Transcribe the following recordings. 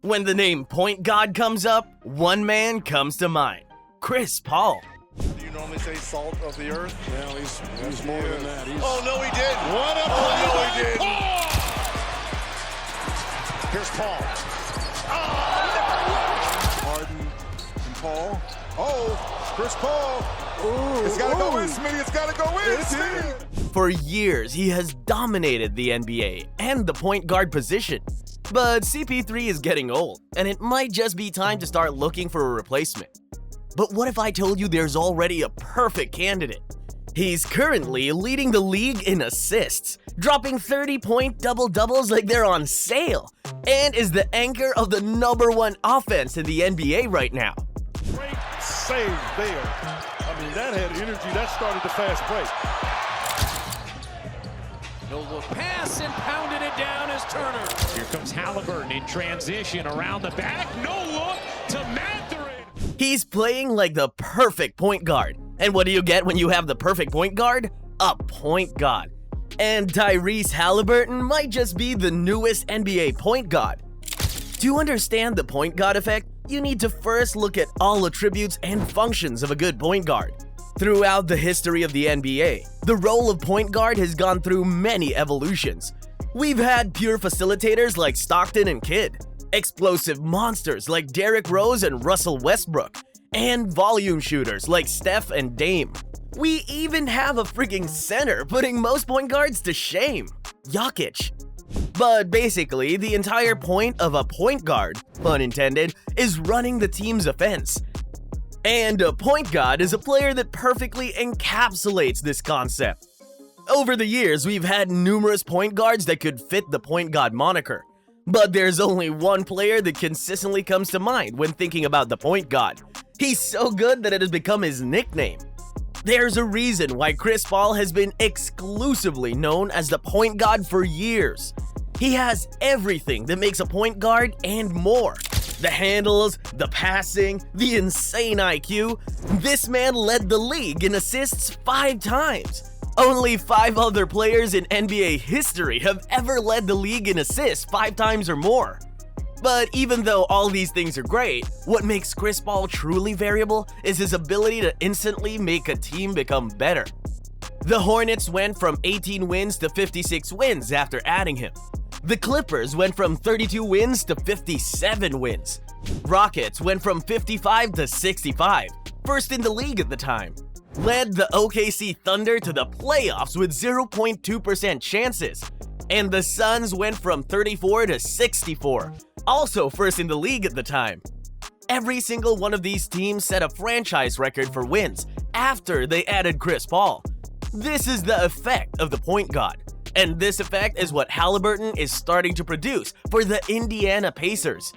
When the name point guard comes up, one man comes to mind: Chris Paul. Do you normally say salt of the earth? Well, he's more than that. Oh, no, he did. What a Oh, no, he play did. by Paul! Here's Paul. Harden and Paul. Oh, Chris Paul. Ooh, it's got to go in, Smitty. It's got to go in, Smitty. For years, he has dominated the NBA and the point guard position. But CP3 is getting old, and it might just be time to start looking for a replacement. But what if I told you there's already a perfect candidate? He's currently leading the league in assists, dropping 30-point double-doubles like they're on sale, and is the anchor of the #1 offense in the NBA right now. Great save there. I mean, that had energy. That started the fast break. No look pass and pounded it down as Turner. Here comes Haliburton in transition around the back. No look to Mathurin. He's playing like the perfect point guard. And what do you get when you have the perfect point guard? A point guard. And Tyrese Haliburton might just be the newest NBA point guard. To understand the point guard effect, you need to first look at all attributes and functions of a good point guard. Throughout the history of the NBA, the role of point guard has gone through many evolutions. We've had pure facilitators like Stockton and Kidd, explosive monsters like Derrick Rose and Russell Westbrook, and volume shooters like Steph and Dame. We even have a freaking center putting most point guards to shame: Jokic. But basically, the entire point of a point guard, pun intended, is running the team's offense. And a point guard is a player that perfectly encapsulates this concept. Over the years, we've had numerous point guards that could fit the point guard moniker. But there's only one player that consistently comes to mind when thinking about the point guard. He's so good that it has become his nickname. There's a reason why Chris Paul has been exclusively known as the point guard for years. He has everything that makes a point guard and more. The handles, the passing, the insane IQ. This man led the league in assists 5 times. Only 5 other players in NBA history have ever led the league in assists 5 times or more. But even though all these things are great, what makes Chris Paul truly variable is his ability to instantly make a team become better. The Hornets went from 18 wins to 56 wins after adding him. The Clippers went from 32 wins to 57 wins. Rockets went from 55 to 65, first in the league at the time. Led the OKC Thunder to the playoffs with 0.2% chances. And the Suns went from 34 to 64, also first in the league at the time. Every single one of these teams set a franchise record for wins after they added Chris Paul. This is the effect of the point guard. And this effect is what Haliburton is starting to produce for the Indiana Pacers.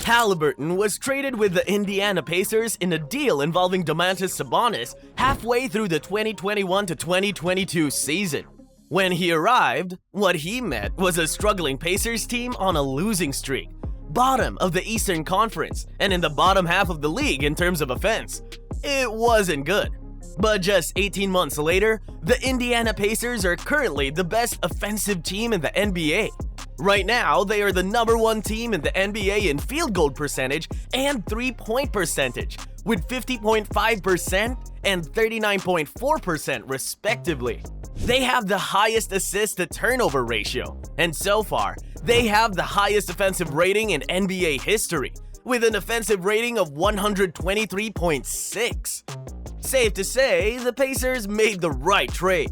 Haliburton was traded with the Indiana Pacers in a deal involving Domantas Sabonis halfway through the 2021 to 2022 season. When he arrived, what he met was a struggling Pacers team on a losing streak, bottom of the Eastern Conference, and in the bottom half of the league in terms of offense. It wasn't good. But just 18 months later, the Indiana Pacers are currently the best offensive team in the NBA. Right now, they are the #1 team in the NBA in field goal percentage and 3-point percentage, with 50.5% and 39.4% respectively. They have the highest assist-to-turnover ratio, and so far, they have the highest offensive rating in NBA history, with an offensive rating of 123.6. Safe to say, the Pacers made the right trade.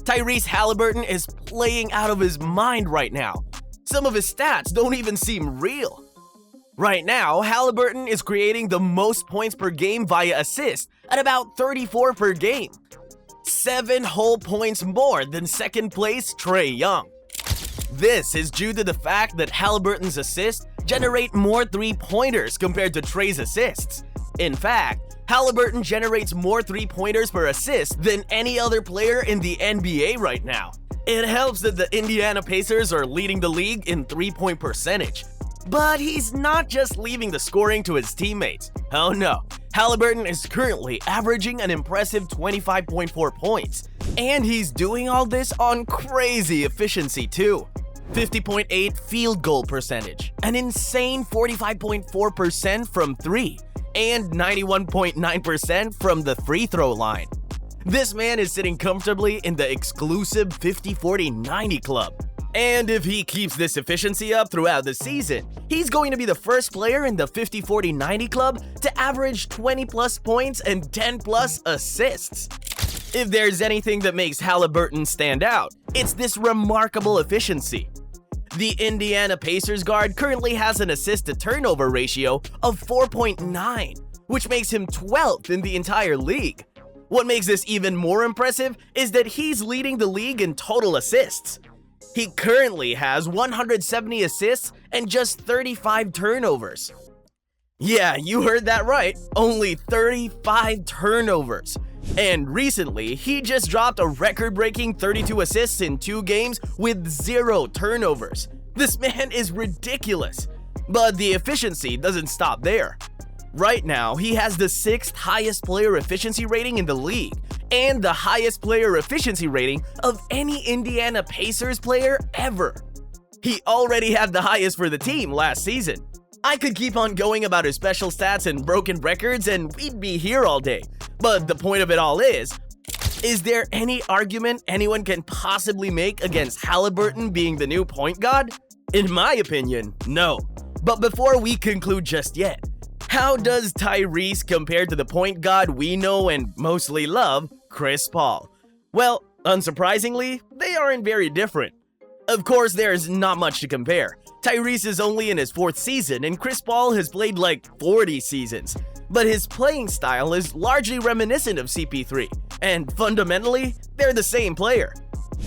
Tyrese Haliburton is playing out of his mind right now. Some of his stats don't even seem real. Right now, Haliburton is creating the most points per game via assist at about 34 per game. 7 whole points more than second place Trae Young. This is due to the fact that Haliburton's assists generate more 3-pointers compared to Trae's assists. In fact, Haliburton generates more 3-pointers per assist than any other player in the NBA right now. It helps that the Indiana Pacers are leading the league in 3-point percentage. But he's not just leaving the scoring to his teammates. Oh no, Haliburton is currently averaging an impressive 25.4 points. And he's doing all this on crazy efficiency too. 50.8 field goal percentage, an insane 45.4% from 3, and 91.9% from the free throw line. This man is sitting comfortably in the exclusive 50-40-90 club. And if he keeps this efficiency up throughout the season, he's going to be the first player in the 50-40-90 club to average 20+ points and 10+ assists. If there's anything that makes Haliburton stand out, it's this remarkable efficiency. The Indiana Pacers guard currently has an assist-to-turnover ratio of 4.9, which makes him 12th in the entire league. What makes this even more impressive is that he's leading the league in total assists. He currently has 170 assists and just 35 turnovers. Yeah, you heard that right, only 35 turnovers. And recently, he just dropped a record-breaking 32 assists in 2 games with 0 turnovers. This man is ridiculous. But the efficiency doesn't stop there. Right now, he has the 6th highest player efficiency rating in the league and the highest player efficiency rating of any Indiana Pacers player ever. He already had the highest for the team last season. I could keep on going about his special stats and broken records and we'd be here all day. But the point of it all is there any argument anyone can possibly make against Haliburton being the new point guard? In my opinion, no. But before we conclude just yet, how does Tyrese compare to the point guard we know and mostly love, Chris Paul? Well, unsurprisingly, they aren't very different. Of course, there's not much to compare. Tyrese is only in his 4th season and Chris Paul has played like 40 seasons. But his playing style is largely reminiscent of CP3, and fundamentally, they're the same player.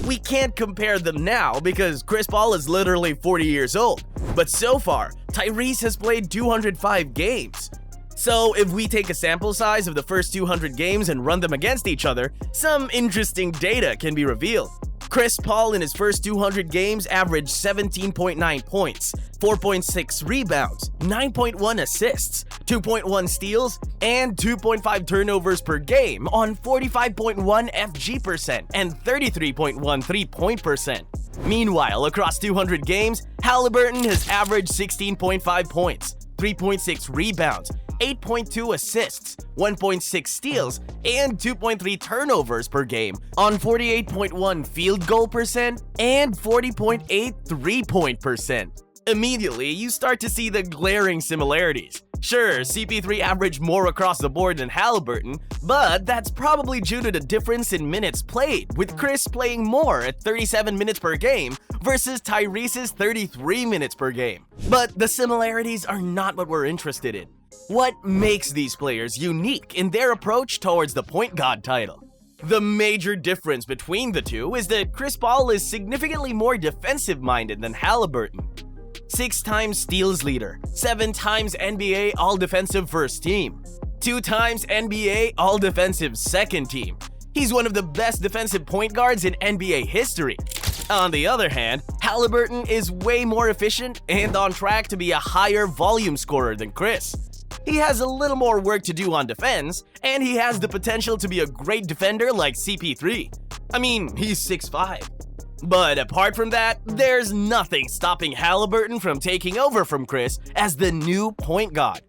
We can't compare them now because Chris Paul is literally 40 years old, but so far, Tyrese has played 205 games. So if we take a sample size of the first 200 games and run them against each other, some interesting data can be revealed. Chris Paul in his first 200 games averaged 17.9 points, 4.6 rebounds, 9.1 assists, 2.1 steals, and 2.5 turnovers per game on 45.1 FG percent and 33.1 3-point percent. Meanwhile, across 200 games, Haliburton has averaged 16.5 points, 3.6 rebounds, 8.2 assists, 1.6 steals, and 2.3 turnovers per game on 48.1 field goal percent and 40.8 3-point percent. Immediately, you start to see the glaring similarities. Sure, CP3 averaged more across the board than Haliburton, but that's probably due to the difference in minutes played, with Chris playing more at 37 minutes per game versus Tyrese's 33 minutes per game. But the similarities are not what we're interested in. What makes these players unique in their approach towards the point guard title? The major difference between the two is that Chris Paul is significantly more defensive-minded than Haliburton. 6-time steals leader, 7 times NBA All-Defensive First Team, 2 times NBA All-Defensive Second Team. He's one of the best defensive point guards in NBA history. On the other hand, Haliburton is way more efficient and on track to be a higher volume scorer than Chris. He has a little more work to do on defense, and he has the potential to be a great defender like CP3. I mean, he's 6'5". But apart from that, there's nothing stopping Haliburton from taking over from Chris as the new point guard.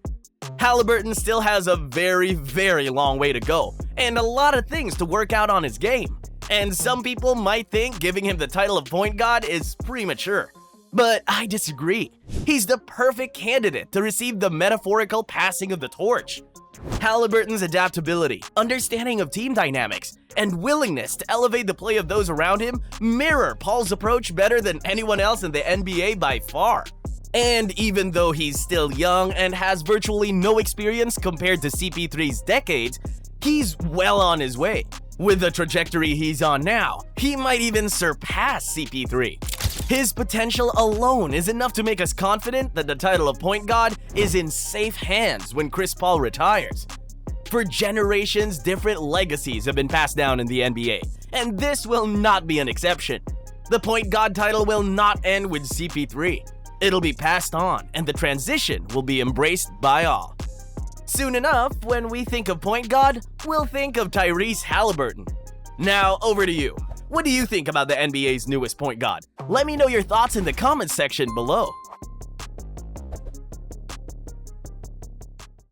Haliburton still has a very, very long way to go, and a lot of things to work out on his game. And some people might think giving him the title of point guard is premature. But I disagree. He's the perfect candidate to receive the metaphorical passing of the torch. Haliburton's adaptability, understanding of team dynamics, and willingness to elevate the play of those around him mirror Paul's approach better than anyone else in the NBA by far. And even though he's still young and has virtually no experience compared to CP3's decades, he's well on his way. With the trajectory he's on now, he might even surpass CP3. His potential alone is enough to make us confident that the title of point guard is in safe hands when Chris Paul retires. For generations, different legacies have been passed down in the NBA, and this will not be an exception. The point guard title will not end with CP3. It'll be passed on, and the transition will be embraced by all. Soon enough, when we think of point guard, we'll think of Tyrese Haliburton. Now, over to you. What do you think about the NBA's newest point guard? Let me know your thoughts in the comments section below.